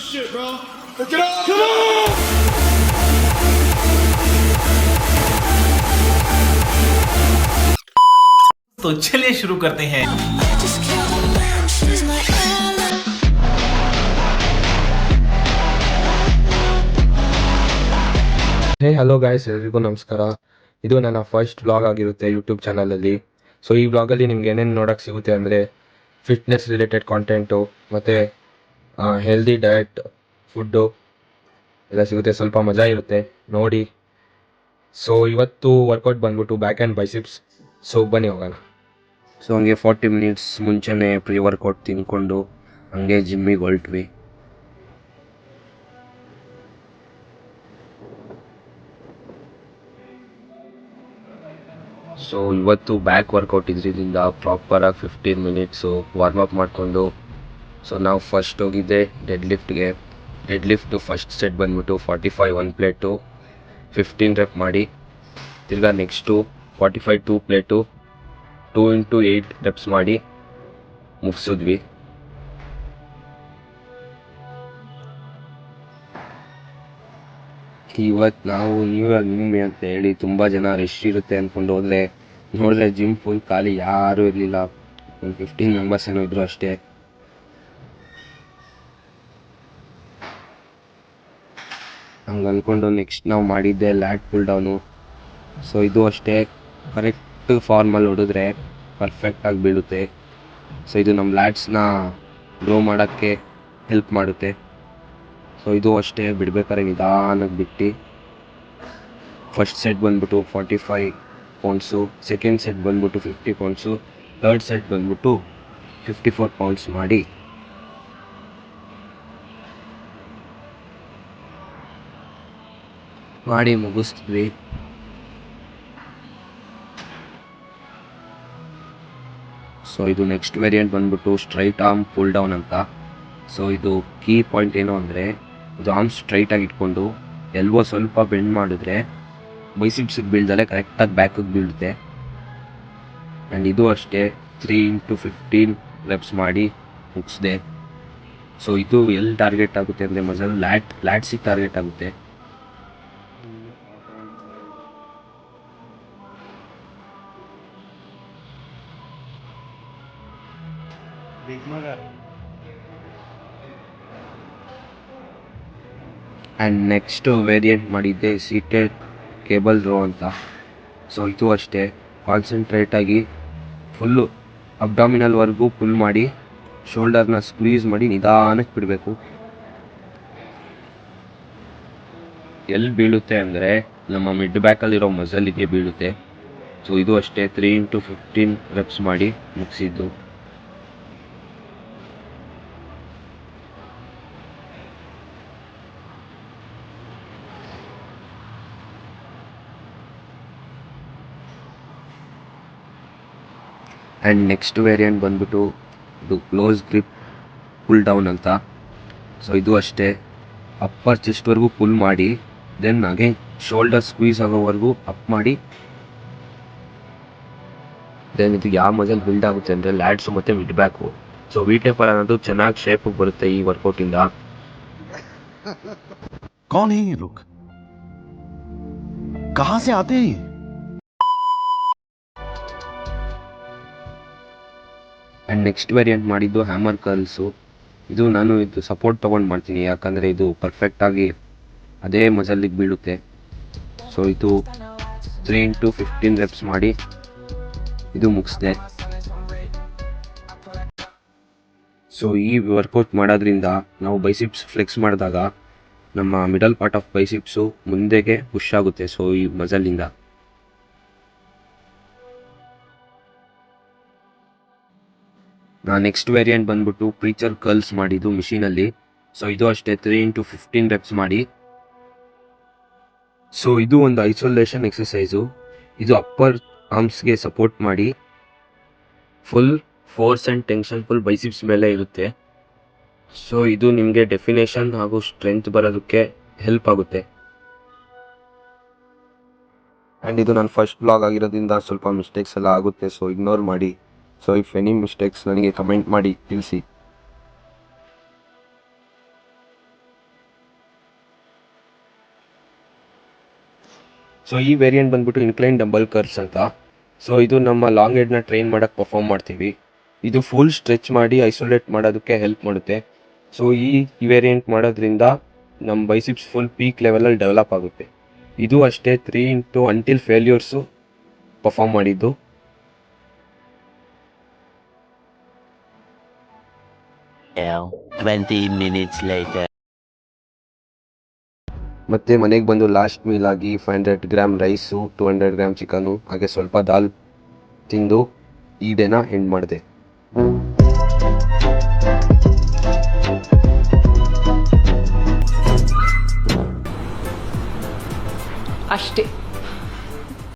this shit, bro. Let's get on. Come on. तो चलिए शुरू करते हैं। ಹಲೋ ಗಾಯ್ಸ್, ಎಲ್ರಿಗೂ ನಮಸ್ಕಾರ. ಇದು ನನ್ನ ಫಸ್ಟ್ ವ್ಲಾಗ್ ಆಗಿರುತ್ತೆ ಯೂಟ್ಯೂಬ್ ಚಾನಲಲ್ಲಿ. ಸೊ ಈ ವ್ಲಾಗಲ್ಲಿ ನಿಮ್ಗೆ ಏನೇನು ನೋಡೋಕ್ಕೆ ಸಿಗುತ್ತೆ ಅಂದರೆ ಫಿಟ್ನೆಸ್ ರಿಲೇಟೆಡ್ ಕಾಂಟೆಂಟು ಮತ್ತು ಹೆಲ್ದಿ ಡಯಟ್ ಫುಡ್ಡು ಎಲ್ಲ ಸಿಗುತ್ತೆ. ಸ್ವಲ್ಪ ಮಜಾ ಇರುತ್ತೆ ನೋಡಿ. ಸೊ ಇವತ್ತು ವರ್ಕೌಟ್ ಬಂದ್ಬಿಟ್ಟು ಬ್ಯಾಕ್ ಆ್ಯಂಡ್ ಬೈಸಿಪ್ಸ್. ಸೊ ಬನ್ನಿ ಹೋಗೋಣ. ಸೊ ಹಂಗೆ 40 ಮಿನಿಟ್ಸ್ ಮುಂಚೆನೇ ಪ್ರೀ ವರ್ಕೌಟ್ ತಿನ್ಕೊಂಡು ಹಂಗೆ ಜಿಮ್ಮಿಗೆ ಹೊರಟ್ವಿ. ಸೊ ಇವತ್ತು ಬ್ಯಾಕ್ ವರ್ಕೌಟ್ ಇದರಿಂದ ಪ್ರಾಪರಾಗಿ 15 ಮಿನಿಟ್ಸು ವಾರ್ಮಪ್ ಮಾಡಿಕೊಂಡು ಸೊ ನಾವು ಫಸ್ಟ್ ಹೋಗಿದ್ದೆ ಡೆಡ್ ಲಿಫ್ಟು ಫಸ್ಟ್ ಸೆಟ್ ಬಂದ್ಬಿಟ್ಟು 45 1 ಪ್ಲೇಟು 15 ರೆಪ್ ಮಾಡಿ, ತಿರ್ಗಾ ನೆಕ್ಸ್ಟು 45 2 ಪ್ಲೇಟು 2 into 8 ರೆಪ್ಸ್ ಮಾಡಿ ಮುಗಿಸಿದ್ವಿ. ಇವತ್ತು ನಾವು ನ್ಯೂ ಇಯರ್ ಅಂತ ಹೇಳಿ ತುಂಬ ಜನ ರಶ್ ಇರುತ್ತೆ ಅಂದ್ಕೊಂಡು ನೋಡಿದ್ರೆ ಜಿಮ್ ಫುಲ್ ಖಾಲಿ, ಯಾರೂ ಇರಲಿಲ್ಲ. ಒಂದು 15 ಮೆಂಬರ್ಸ್ ಏನೋ ಇದ್ರು ಅಷ್ಟೇ. ಹಂಗೆ ಅಂದ್ಕೊಂಡು ನೆಕ್ಸ್ಟ್ ನಾವು ಮಾಡಿದ್ದೆ ಲ್ಯಾಟ್ ಪುಲ್ ಡೌನು. ಸೊ ಇದು ಅಷ್ಟೇ, ಕರೆಕ್ಟ್ ಫಾರ್ಮಲ್ಲಿ ಹೊಡಿದ್ರೆ ಪರ್ಫೆಕ್ಟಾಗಿ ಬೀಳುತ್ತೆ. ಸೊ ಇದು ನಮ್ಮ ಲ್ಯಾಟ್ಸ್ನ ಗ್ರೋ ಮಾಡೋಕ್ಕೆ ಹೆಲ್ಪ್ ಮಾಡುತ್ತೆ. ಸೊ ಇದು ಅಷ್ಟೇ, ಬಿಡ್ಬೇಕಾದ್ರೆ ನಿಧಾನಕ್ಕೆ ಬಿಟ್ಟು ಫಸ್ಟ್ ಸೆಟ್ ಬಂದ್ಬಿಟ್ಟು 45 ಪೌಂಡ್ಸು, ಸೆಕೆಂಡ್ ಸೆಟ್ ಬಂದ್ಬಿಟ್ಟು 50 ಪೌಂಡ್ಸು, ಥರ್ಡ್ ಸೆಟ್ ಬಂದ್ಬಿಟ್ಟು 54 ಪೌಂಡ್ಸ್ ಮಾಡಿ ಮುಗಿಸ್ತೀವಿ. ಸೊ ಇದು ನೆಕ್ಸ್ಟ್ ವೇರಿಯಂಟ್ ಬಂದ್ಬಿಟ್ಟು ಸ್ಟ್ರೈಟ್ ಆರ್ಮ್ ಪುಲ್ ಡೌನ್ ಅಂತ. ಸೊ ಇದು ಕೀ ಪಾಯಿಂಟ್ ಏನು ಅಂದರೆ, ಇದು ಆರ್ಮ್ ಸ್ಟ್ರೈಟಾಗಿ ಇಟ್ಕೊಂಡು ಎಲ್ಬೋ ಸ್ವಲ್ಪ ಬೆಂಡ್ ಮಾಡಿದ್ರೆ ಬೈಸಿಪ್ಸಿಗೆ ಬೀಳ್ದಲ್ಲೇ ಕರೆಕ್ಟಾಗಿ ಬ್ಯಾಕಿಗೆ ಬೀಳುತ್ತೆ. ಆ್ಯಂಡ್ ಇದು ಅಷ್ಟೇ 3 into 15 ರೆಪ್ಸ್ ಮಾಡಿ ಮುಗಿಸ್ದೆ. ಸೊ ಇದು ಎಲ್ಲಿ ಟಾರ್ಗೆಟ್ ಆಗುತ್ತೆ ಅಂದರೆ ಮಸಲ್ ಲ್ಯಾಟ್ಸಿಗೆ ಟಾರ್ಗೆಟ್ ಆಗುತ್ತೆ. ಆ್ಯಂಡ್ ನೆಕ್ಸ್ಟು ವೇರಿಯಂಟ್ ಮಾಡಿದ್ದೆ ಸೀಟೆಡ್ ಕೇಬಲ್ ರೋ ಅಂತ. ಸೊ ಇದು ಅಷ್ಟೇ, ಕಾನ್ಸಂಟ್ರೇಟಾಗಿ ಫುಲ್ಲು ಅಬ್ಡಾಮಿನಲ್ವರೆಗೂ ಪುಲ್ ಮಾಡಿ ಶೋಲ್ಡರ್ನ ಸ್ಕ್ವೀಸ್ ಮಾಡಿ ನಿಧಾನಕ್ಕೆ ಬಿಡಬೇಕು. ಎಲ್ಲಿ ಬೀಳುತ್ತೆ ಅಂದರೆ ನಮ್ಮ ಮಿಡ್ ಬ್ಯಾಕಲ್ಲಿರೋ ಮಸಲ್ಲಿಗೆ ಬೀಳುತ್ತೆ. ಸೊ ಇದು ಅಷ್ಟೇ 3 into 15 ರೆಪ್ಸ್ ಮಾಡಿ ಮುಗಿಸಿದ್ದು. ಆ್ಯಂಡ್ ನೆಕ್ಸ್ಟ್ ವೇರಿಯಂಟ್ ಬಂದ್ಬಿಟ್ಟು ಇದು ಕ್ಲೋಸ್ ಗ್ರಿಪ್ ಪುಲ್ ಡೌನ್ ಅಂತ. ಸೊ ಇದು ಅಷ್ಟೇ, ಅಪ್ಪರ್ ಚೆಸ್ಟ್ವರೆಗೂ ಪುಲ್ ಮಾಡಿ ದೆನ್ ಅಗೇನ್ ಶೋಲ್ಡರ್ ಸ್ಕ್ವೀಸ್ ಆಗೋವರೆಗೂ ಅಪ್ ಮಾಡಿ ದೆನ್ ಇದು ಯಾವ ಮಜಲ್ ಬಿಲ್ಡ್ ಆಗುತ್ತೆ ಅಂದರೆ ಲ್ಯಾಟ್ಸು ಮತ್ತು ಮಿಡ್ ಬ್ಯಾಕು. ಸೊ ವಿಟೇಪರ್ ಅನ್ನೋದು ಚೆನ್ನಾಗಿ ಶೇಪಿಗೆ ಬರುತ್ತೆ ಈ ವರ್ಕೌಟಿಂದ. कौन है ये लोग? कहां से आते हैं? ಆ್ಯಂಡ್ ನೆಕ್ಸ್ಟ್ ವೇರಿಯಂಟ್ ಮಾಡಿದ್ದು ಹ್ಯಾಮರ್ ಕರ್ಲ್ಸು. ಇದು ನಾನು ಸಪೋರ್ಟ್ ತೊಗೊಂಡು ಮಾಡ್ತೀನಿ, ಯಾಕಂದರೆ ಇದು ಪರ್ಫೆಕ್ಟಾಗಿ ಅದೇ ಮಸಲ್ಲಿಗೆ ಬೀಳುತ್ತೆ. ಸೊ ಇದು 3 into 15 ರೆಪ್ಸ್ ಮಾಡಿ ಇದು ಮುಗಿಸ್ದೆ. ಸೊ ಈ ವರ್ಕೌಟ್ ಮಾಡೋದ್ರಿಂದ ನಾವು ಬೈಸಿಪ್ಸ್ ಫ್ಲೆಕ್ಸ್ ಮಾಡಿದಾಗ ನಮ್ಮ ಮಿಡಲ್ ಪಾರ್ಟ್ ಆಫ್ ಬೈಸಿಪ್ಸು ಮುಂದೆಗೆ ಪುಷ್ ಆಗುತ್ತೆ. ಸೊ ಈ ಮಸಲಿಂದ ನೆಕ್ಸ್ಟ್ ವೇರಿಯಂಟ್ ಬಂದ್ಬಿಟ್ಟು ಪ್ರೀಚರ್ ಕರ್ಲ್ಸ್ ಮಾಡಿದ್ದು ಮಿಷಿನಲ್ಲಿ. ಸೊ ಇದು ಅಷ್ಟೇ 3 into 15 ರೆಪ್ಸ್ ಮಾಡಿ. ಸೊ ಇದು ಒಂದು ಐಸೋಲೇಷನ್ ಎಕ್ಸಸೈಸು. ಇದು ಅಪ್ಪರ್ ಆರ್ಮ್ಸ್ಗೆ ಸಪೋರ್ಟ್ ಮಾಡಿ full force and tension full biceps ಮೇಲೆ ಇರುತ್ತೆ. ಸೊ ಇದು ನಿಮಗೆ ಡೆಫಿನೇಷನ್ ಹಾಗೂ ಸ್ಟ್ರೆಂತ್ ಬರೋದಕ್ಕೆ ಹೆಲ್ಪ್ ಆಗುತ್ತೆ. ಆ್ಯಂಡ್ ಇದು ನನ್ನ ಫಸ್ಟ್ ಬ್ಲಾಗ್ ಆಗಿರೋದ್ರಿಂದ ಸ್ವಲ್ಪ ಮಿಸ್ಟೇಕ್ಸ್ ಎಲ್ಲ ಆಗುತ್ತೆ, ಸೊ ಇಗ್ನೋರ್ ಮಾಡಿ. ಸೊ ಇಫ್ ಎನಿ ಮಿಸ್ಟೇಕ್ಸ್ ನನಗೆ ಕಮೆಂಟ್ ಮಾಡಿ ತಿಳಿಸಿ. ಸೊ ಈ ವೇರಿಯಂಟ್ ಬಂದ್ಬಿಟ್ಟು ಇನ್ಕ್ಲೈನ್ ಡಂಬಲ್ ಕರ್ಸ್ ಅಂತ. ಸೊ ಇದು ನಮ್ಮ ಲಾಂಗ್ ಹೆಡ್ನ ಟ್ರೈನ್ ಮಾಡೋಕ್ಕೆ ಪರ್ಫಾರ್ಮ್ ಮಾಡ್ತೀವಿ. ಇದು ಫುಲ್ ಸ್ಟ್ರೆಚ್ ಮಾಡಿ ಐಸೋಲೇಟ್ ಮಾಡೋದಕ್ಕೆ ಹೆಲ್ಪ್ ಮಾಡುತ್ತೆ. ಸೊ ಈ ವೇರಿಯಂಟ್ ಮಾಡೋದ್ರಿಂದ ನಮ್ಮ ಬೈಸಿಪ್ಸ್ ಫುಲ್ ಪೀಕ್ ಲೆವೆಲಲ್ಲಿ ಡೆವಲಪ್ ಆಗುತ್ತೆ. ಇದು ಅಷ್ಟೇ 3 into ಅಂಟಿಲ್ ಫೇಲ್ಯೂರ್ಸು ಪರ್ಫಾರ್ಮ್ ಮಾಡಿದ್ದು. Now, 20 minutes later. ಮತ್ತು ಮನೆಗೆ ಬಂದು ಲಾಸ್ಟ್ ಮೀಲ್ ಆಗಿ 500 ಗ್ರಾಮ್ ರೈಸು, 200 ಗ್ರಾಮ್ ಚಿಕನು, ಹಾಗೆ ಸ್ವಲ್ಪ ದಾಲ್ ತಿಂದು ಈ ಡೇನ ಎಂಡ್ ಮಾಡಿದೆ. ಅಷ್ಟೇ.